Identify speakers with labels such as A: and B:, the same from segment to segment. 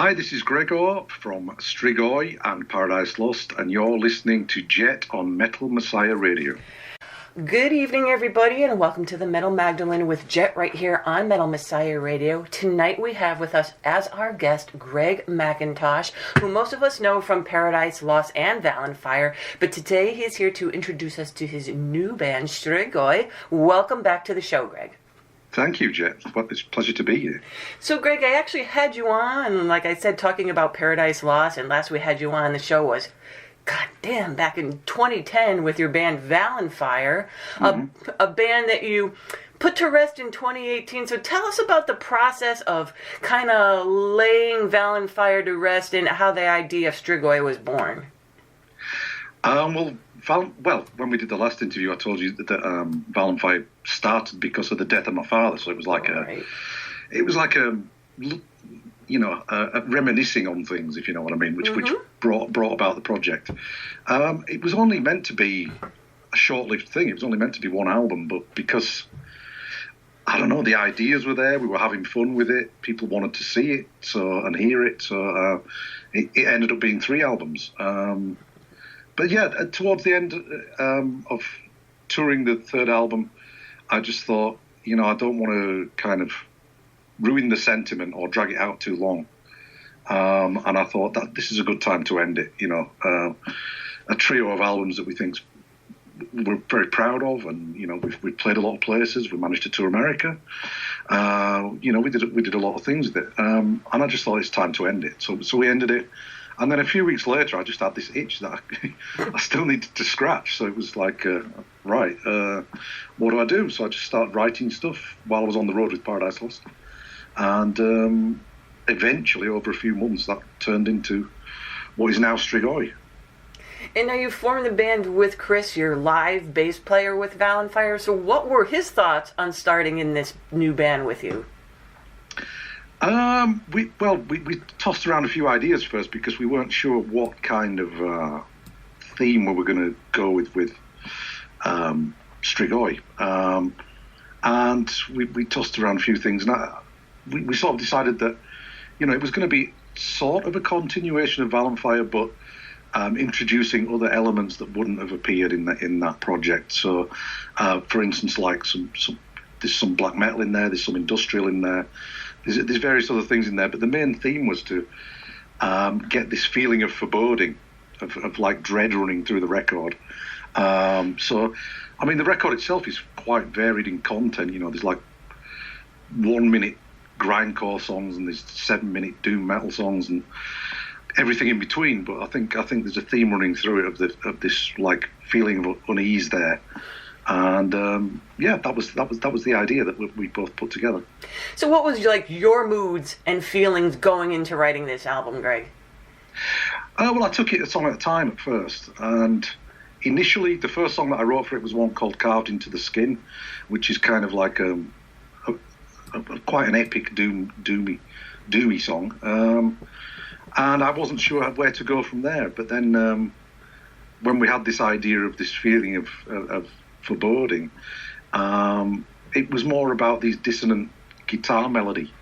A: Hi, this is Gregor from Strigoi and Paradise Lost, and you're listening to Jet on Metal Messiah Radio.
B: Good evening, everybody, and welcome to the Metal Magdalene with Jet right here on Metal Messiah Radio. Tonight we have with us as our guest Greg Mackintosh, who most of us know from Paradise Lost and Vallenfyre, but today he's here to introduce us to his new band, Strigoi. Welcome back to the show, Greg.
A: Thank you, Jet. It's a pleasure to be here.
B: So, Greg, I actually had you on, like I said, talking about Paradise Lost, and last we had you on, the show was, goddamn, back in 2010 with your band Vallenfyre, a band that you put to rest in 2018. So tell us about the process of kind of laying Vallenfyre to rest and how the idea of Strigoi was born.
A: Well, when we did the last interview, I told you that Vallenfyre started because of the death of my father. So it was like reminiscing on things, if you know what I mean, which brought about the project. It was only meant to be a short-lived thing. It was only meant to be one album, but because I don't know, the ideas were there. We were having fun with it. People wanted to see it and hear it. So it ended up being 3 albums. But yeah, towards the end of touring the 3rd album, I just thought, I don't want to kind of ruin the sentiment or drag it out too long. And I thought that this is a good time to end it. A trio of albums that we think we're very proud of, and we've played a lot of places. We managed to tour America. We did a lot of things with it, and I just thought it's time to end it. So we ended it. And then a few weeks later, I just had this itch that I still needed to scratch. So it was like, what do I do? So I just started writing stuff while I was on the road with Paradise Lost. And eventually, over a few months, that turned into what is now Strigoi.
B: And now you formed the band with Chris, your live bass player with Vallenfyre. So what were his thoughts on starting in this new band with you?
A: We tossed around a few ideas first because we weren't sure what kind of theme we were going to go with Strigoi. And we tossed around a few things. And we sort of decided that, it was going to be sort of a continuation of Vallenfyre, but introducing other elements that wouldn't have appeared in that project. So, for instance, like there's some black metal in there, there's some industrial in there. There's various other things in there, but the main theme was to get this feeling of foreboding, of like dread running through the record. The record itself is quite varied in content. There's like 1-minute grindcore songs, and there's 7-minute doom metal songs, and everything in between. But I think there's a theme running through it of this like feeling of unease there. And that was the idea that we both put together.
B: So what was like your moods and feelings going into writing this album, Greg?
A: I took it a song at a time at first, and initially the first song that I wrote for it was one called "Carved into the Skin," which is kind of like a quite an epic doomy song. And I wasn't sure where to go from there. But then when we had this idea of this feeling of foreboding, it was more about these dissonant guitar melody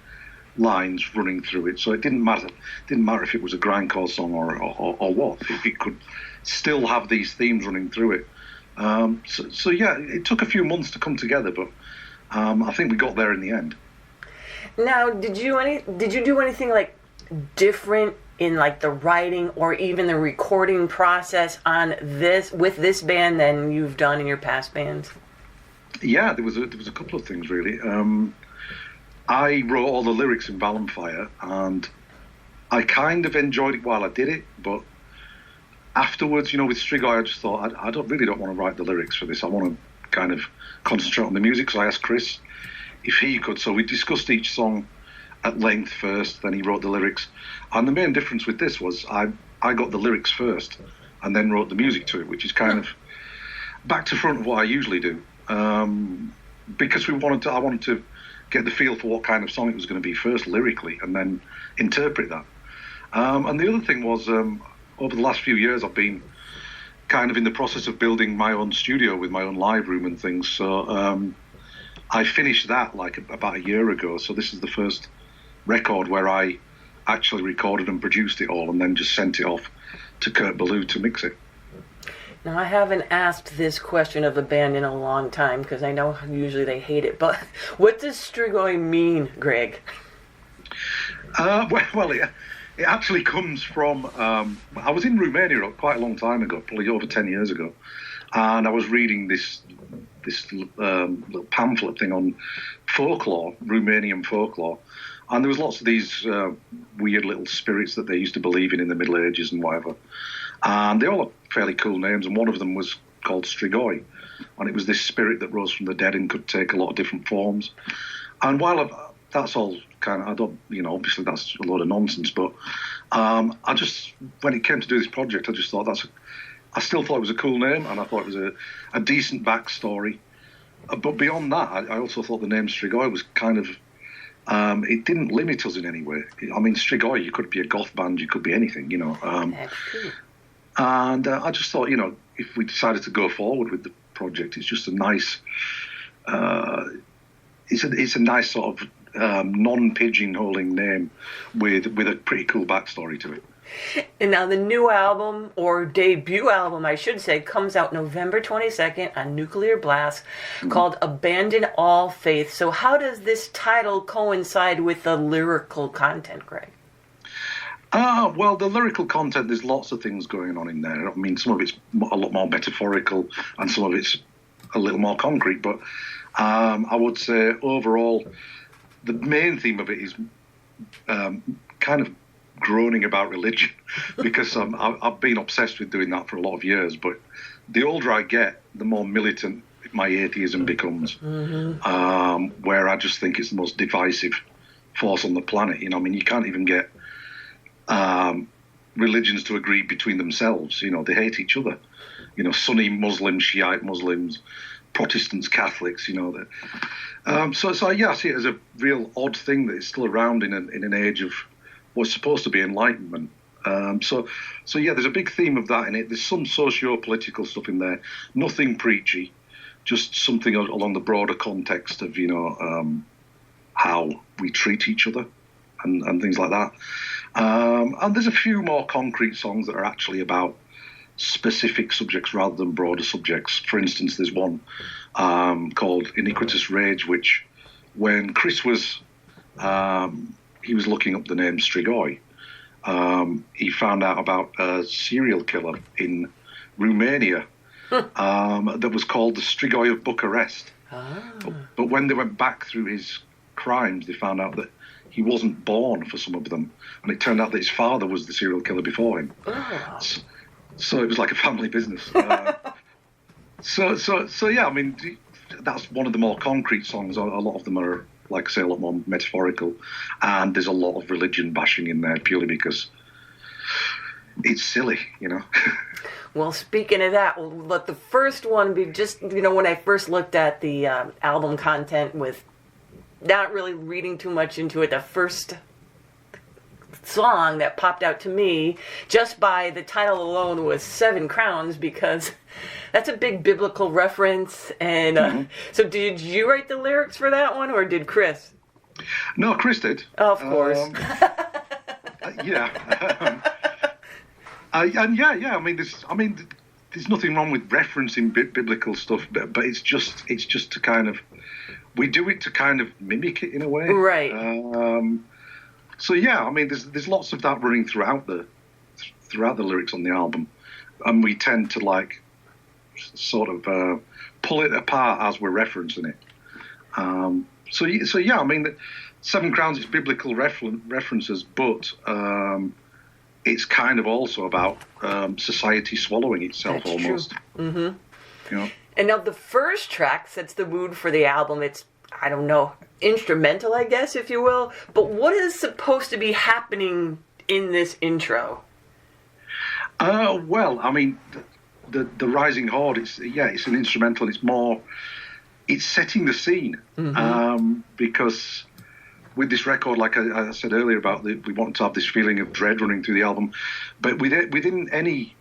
A: lines running through it. So it didn't matter if it was a grindcore song or what. It could still have these themes running through it. It took a few months to come together, but I think we got there in the end.
B: Now, did you do anything like different in like the writing or even the recording process on this with this band than you've done in your past bands?
A: Yeah, there was a couple of things really. I wrote all the lyrics in Vallenfyre, and I kind of enjoyed it while I did it, but afterwards, with Strigoi, I just thought I don't want to write the lyrics for this. I want to kind of concentrate on the music. So I asked Chris if he could. So we discussed each song at length first, then he wrote the lyrics. And the main difference with this was I got the lyrics first and then wrote the music to it, which is kind of back to front of what I usually do. Because I wanted to get the feel for what kind of song it was going to be first lyrically and then interpret that. And the other thing was, over the last few years, I've been kind of in the process of building my own studio with my own live room and things. So I finished that like about a year ago. So this is the first record where I actually recorded and produced it all, and then just sent it off to Kurt Ballou to mix it.
B: Now, I haven't asked this question of a band in a long time, because I know usually they hate it, but what does Strigoi mean, Greg?
A: Well, it actually comes from... I was in Romania quite a long time ago, probably over 10 years ago, and I was reading this little pamphlet thing on folklore, Romanian folklore, and there was lots of these weird little spirits that they used to believe in the Middle Ages and whatever. And they all have fairly cool names, and one of them was called Strigoi, and it was this spirit that rose from the dead and could take a lot of different forms. And while that's all kind of, I don't, obviously that's a load of nonsense, but I just, when it came to do this project, I just thought I still thought it was a cool name, and I thought it was a decent backstory. But beyond that, I also thought the name Strigoi was kind of, it didn't limit us in any way. I mean, Strigoi, you could be a goth band, you could be anything,
B: That's true.
A: And I just thought, if we decided to go forward with the project, it's just a nice, it's a nice sort of non-pigeonholing name with a pretty cool backstory to it.
B: And now the new album, or debut album, I should say, comes out November 22nd on Nuclear Blast, called Abandon All Faith. So how does this title coincide with the lyrical content, Greg?
A: Well, the lyrical content, there's lots of things going on in there. I mean, some of it's a lot more metaphorical and some of it's a little more concrete. But I would say overall, the main theme of it is kind of groaning about religion, because I've been obsessed with doing that for a lot of years. But the older I get, the more militant my atheism becomes, where I just think it's the most divisive force on the planet. I mean, you can't even get religions to agree between themselves. They hate each other. Sunni Muslims, Shiite Muslims, Protestants, Catholics. So yeah, I see it as a real odd thing that it's still around in an age of what's supposed to be enlightenment. So yeah, there's a big theme of that in it. There's some socio-political stuff in there, nothing preachy, just something along the broader context of how we treat each other and things like that. And there's a few more concrete songs that are actually about specific subjects rather than broader subjects. For instance, there's one called Iniquitous Rage, which when Chris was he was looking up the name Strigoi, he found out about a serial killer in Romania that was called the Strigoi of Bucharest. But when they went back through his crimes, they found out that he wasn't born for some of them, and it turned out that his father was the serial killer before him. So it was like a family business. So yeah, I mean, that's one of the more concrete songs. A lot of them are, like I say, a lot more metaphorical, and there's a lot of religion bashing in there purely because it's silly,
B: Well, speaking of that, we'll let the first one be just, when I first looked at the album content with not really reading too much into it, the first song that popped out to me just by the title alone was 7 Crowns, because that's a big biblical reference. And so did you write the lyrics for that one, or did Chris?
A: No, Chris did.
B: Oh, of course.
A: Yeah. And yeah. I mean, there's nothing wrong with referencing biblical stuff, but it's just to kind of, we do it to kind of mimic it in a way,
B: right?
A: So yeah, I mean, there's lots of that running throughout the lyrics on the album, and we tend to sort of pull it apart as we're referencing it. So yeah, I mean, 7 Crowns is biblical references, but it's kind of also about society swallowing itself. That's almost. True.
B: And now the first track sets the mood for the album. It's, I don't know, instrumental, I guess, if you will. But what is supposed to be happening in this intro?
A: Well, I mean, the Rising Horde. It's an instrumental. It's setting the scene, because with this record, like I said earlier about we want to have this feeling of dread running through the album, but within any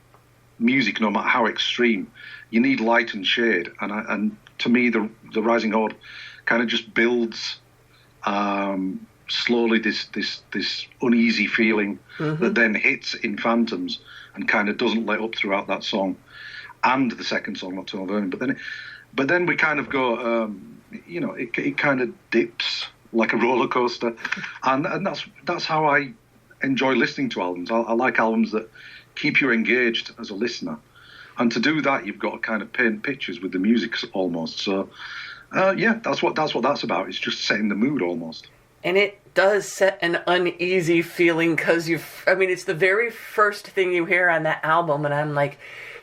A: music, no matter how extreme, you need light and shade, and to me, the Rising Horde kind of just builds slowly this uneasy feeling that then hits in Phantoms and kind of doesn't let up throughout that song and the second song, Nocturnal Vermin. But then we kind of go, it kind of dips like a roller coaster, and that's how I enjoy listening to albums. I like albums that keep you engaged as a listener, and to do that, you've got to kind of paint pictures with the music almost. So, that's what that's about. It's just setting the mood almost.
B: And it does set an uneasy feeling because it's the very first thing you hear on that album, and I'm like,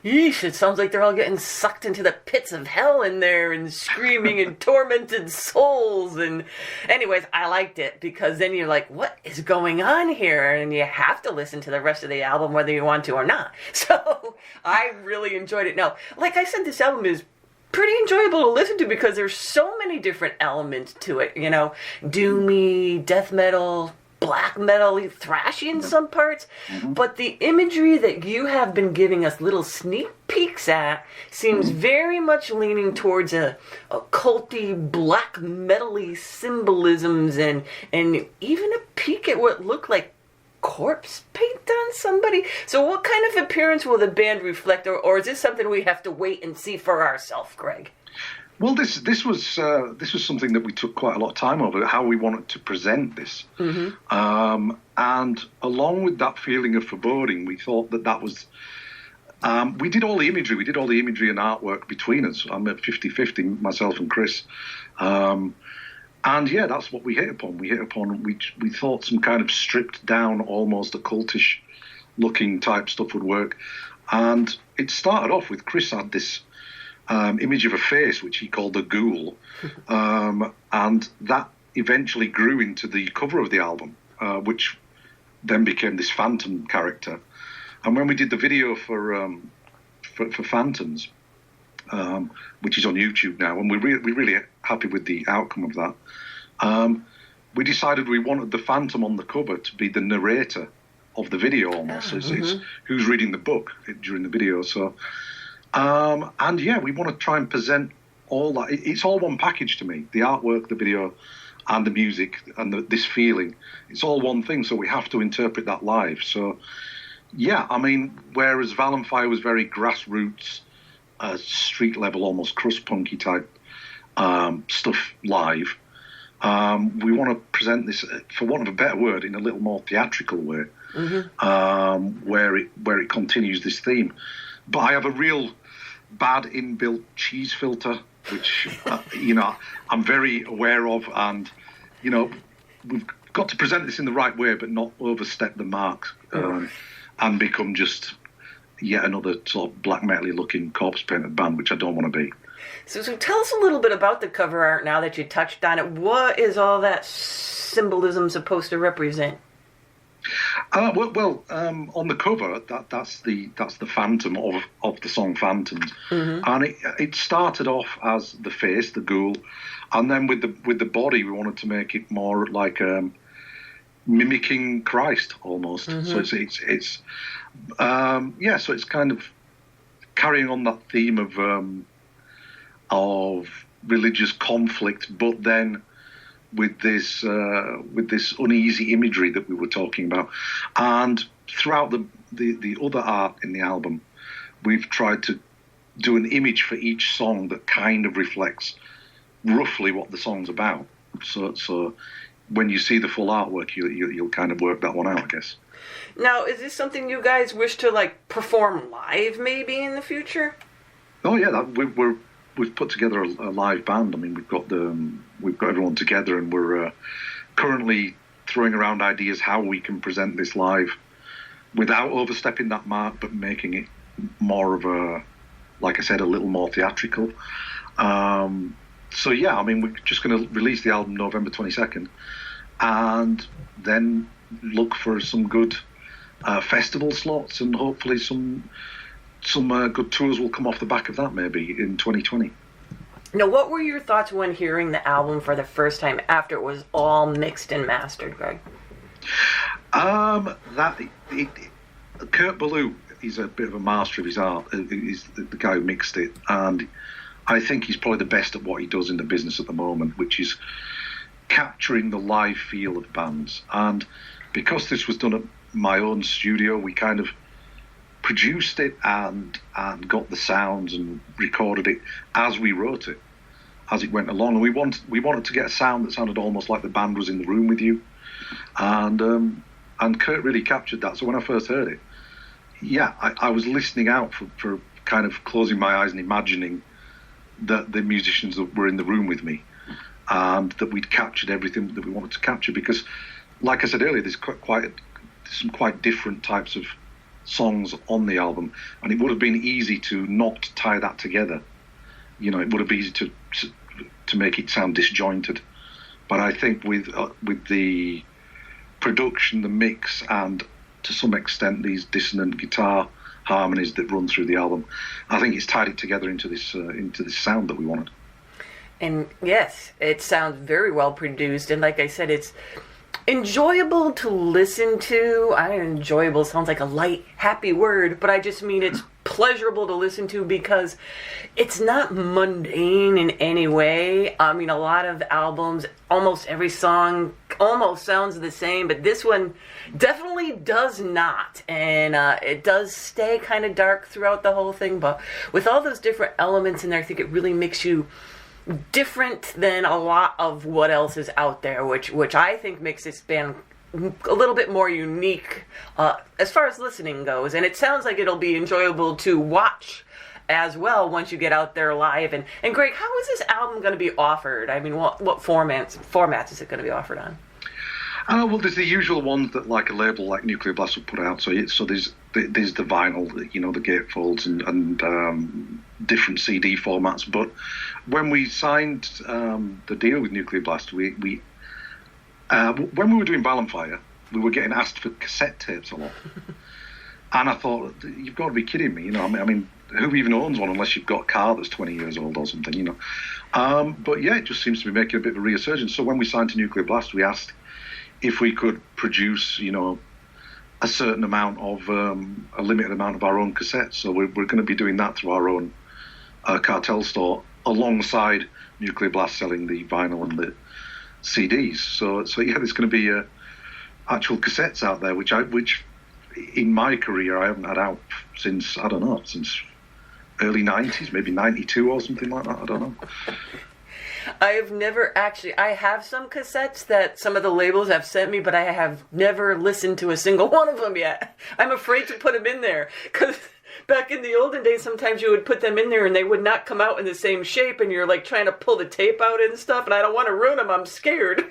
B: yeesh, it sounds like they're all getting sucked into the pits of hell in there and screaming and tormented souls. And anyways, I liked it because then you're like, what is going on here? And you have to listen to the rest of the album whether you want to or not. So I really enjoyed it. Now, like I said, this album is pretty enjoyable to listen to because there's so many different elements to it, doomy, death metal, black metal, thrashy in some parts, but the imagery that you have been giving us little sneak peeks at seems very much leaning towards a culty, black metal-y symbolisms and even a peek at what looked like corpse paint on somebody. So what kind of appearance will the band reflect, or is this something we have to wait and see for ourselves, Greg?
A: Well, this was something that we took quite a lot of time over, how we wanted to present this. And along with that feeling of foreboding, we thought that was... we did all the imagery. We did all the imagery and artwork between us. I'm at 50-50, myself and Chris. And yeah, that's what we hit upon. We thought some kind of stripped down, almost occultish looking type stuff would work. And it started off with Chris had this image of a face, which he called the ghoul. And that eventually grew into the cover of the album, which then became this phantom character. And when we did the video for Phantoms, which is on YouTube now, and we're really happy with the outcome of that, we decided we wanted the phantom on the cover to be the narrator of the video almost. So it's who's reading the book during the video. So, and yeah, we want to try and present all that. It's all one package to me. The artwork, the video, and the music, and this feeling. It's all one thing, so we have to interpret that live. So, yeah, I mean, whereas Vallenfyre was very grassroots, street level, almost crust punky type stuff live, we want to present this, for want of a better word, in a little more theatrical way, where it continues this theme. But I have a real bad inbuilt cheese filter, which I'm very aware of, and we've got to present this in the right way, but not overstep the mark and become just yet another sort of black metal-y looking corpse painted band, which I don't want to be.
B: So tell us a little bit about the cover art now that you touched on it. What is all that symbolism supposed to represent?
A: On the cover, that's the phantom of the song Phantoms, and it started off as the face, the ghoul, and then with the body, we wanted to make it more like mimicking Christ almost. So it's so it's kind of carrying on that theme of religious conflict, but then with this uneasy imagery that we were talking about. And throughout the other art in the album, we've tried to do an image for each song that kind of reflects roughly what the song's about. So when you see the full artwork, you'll kind of work that one out, I guess.
B: Now, is this something you guys wish to perform live maybe in the future?
A: Oh yeah, we've put together a live band. I mean, we've got everyone together, and we're currently throwing around ideas how we can present this live without overstepping that mark, but making it more of a, like I said, a little more theatrical. So yeah, I mean, we're just going to release the album November 22nd, and then look for some good festival slots, and hopefully some good tours will come off the back of that maybe in 2020.
B: Now, what were your thoughts when hearing the album for the first time after it was all mixed and mastered, Greg? Kurt Ballou, he's a bit of a master of his art. He's the guy who mixed it, and I think he's probably the best at what he does in the business at the moment, which is
A: capturing the live feel of bands. And because this was done at my own studio, we kind of produced it and got the sounds and recorded it as we wrote it, as it went along. And we wanted to get a sound that sounded almost like the band was in the room with you. And Kurt really captured that. So when I first heard it, yeah, I was listening out for kind of closing my eyes and imagining that the musicians that were in the room with me, and that we'd captured everything that we wanted to capture. Because, like I said earlier, there's some quite different types of songs on the album, and it would have been easy to not tie that together. You know, it would have been easy to make it sound disjointed. But I think with the production, the mix, and to some extent these dissonant guitar harmonies that run through the album, I think it's tied it together into this sound that we wanted. And
B: yes, it sounds very well produced, and like I said, it's enjoyable to listen to. Enjoyable sounds like a light, happy word, but I just mean it's pleasurable to listen to because it's not mundane in any way. I mean, a lot of albums, almost every song almost sounds the same, but this one definitely does not. And it does stay kind of dark throughout the whole thing, but with all those different elements in there, I think it really makes you different than a lot of what else is out there, which I think makes this band a little bit more unique as far as listening goes. And it sounds like it'll be enjoyable to watch as well once you get out there live. And Greg, how is this album going to be offered? I mean, what formats is it going to be offered on?
A: Well, there's the usual ones that like a label like Nuclear Blast would put out. So there's the vinyl, you know, the gatefolds and different CD formats. But when we signed the deal with Nuclear Blast, when we were doing Vallenfyre, we were getting asked for cassette tapes a lot. And I thought, you've got to be kidding me. You know, I mean, who even owns one unless you've got a car that's 20 years old or something, you know. But yeah, it just seems to be making a bit of a resurgence. So when we signed to Nuclear Blast, we asked if we could produce, you know, a certain amount of, a limited amount of our own cassettes. So we're going to be doing that through our own cartel store, alongside Nuclear Blast selling the vinyl and the CDs. So yeah, there's going to be actual cassettes out there, which in my career I haven't had out since early 90s, maybe 92 or something like that. I don't know.
B: I have some cassettes that some of the labels have sent me, but I have never listened to a single one of them yet. I'm afraid to put them in there, because back in the olden days, sometimes you would put them in there and they would not come out in the same shape, and you're like trying to pull the tape out and stuff, and I don't want to ruin them. I'm scared.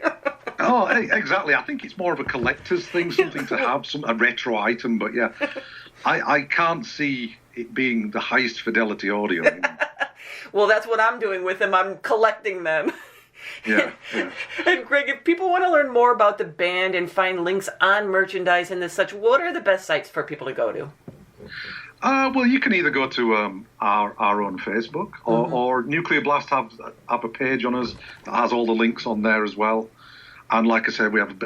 A: Oh, exactly. I think it's more of a collector's thing, something to have, a retro item. But yeah, I can't see it being the highest fidelity audio. You know?
B: Well, that's what I'm doing with them. I'm collecting them.
A: Yeah.
B: And Greg, if people want to learn more about the band and find links on merchandise and such, what are the best sites for people to go to?
A: Well, you can either go to our own Facebook, or Nuclear Blast have a page on us that has all the links on there as well. And like I said, we have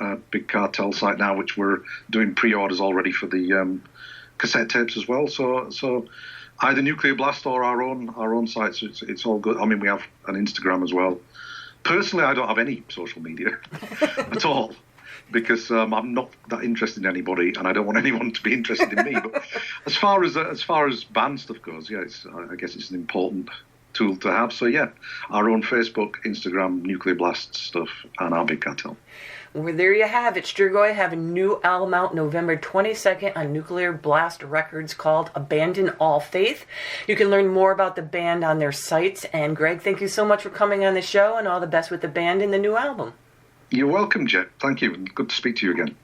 A: a big cartel site now, which we're doing pre-orders already for the cassette tapes as well. So either Nuclear Blast or our own sites, it's all good. I mean, we have an Instagram as well. Personally, I don't have any social media at all, because I'm not that interested in anybody, and I don't want anyone to be interested in me. But as far as band stuff goes, yeah, I guess it's an important tool to have. So yeah, our own Facebook, Instagram, Nuclear Blast stuff, and our big cartel.
B: Well, there you have it. Strigoi have a new album out November 22nd on Nuclear Blast Records called Abandon All Faith. You can learn more about the band on their sites. And Greg, thank you so much for coming on the show, and all the best with the band and the new album.
A: You're welcome, Jet. Thank you. Good to speak to you again.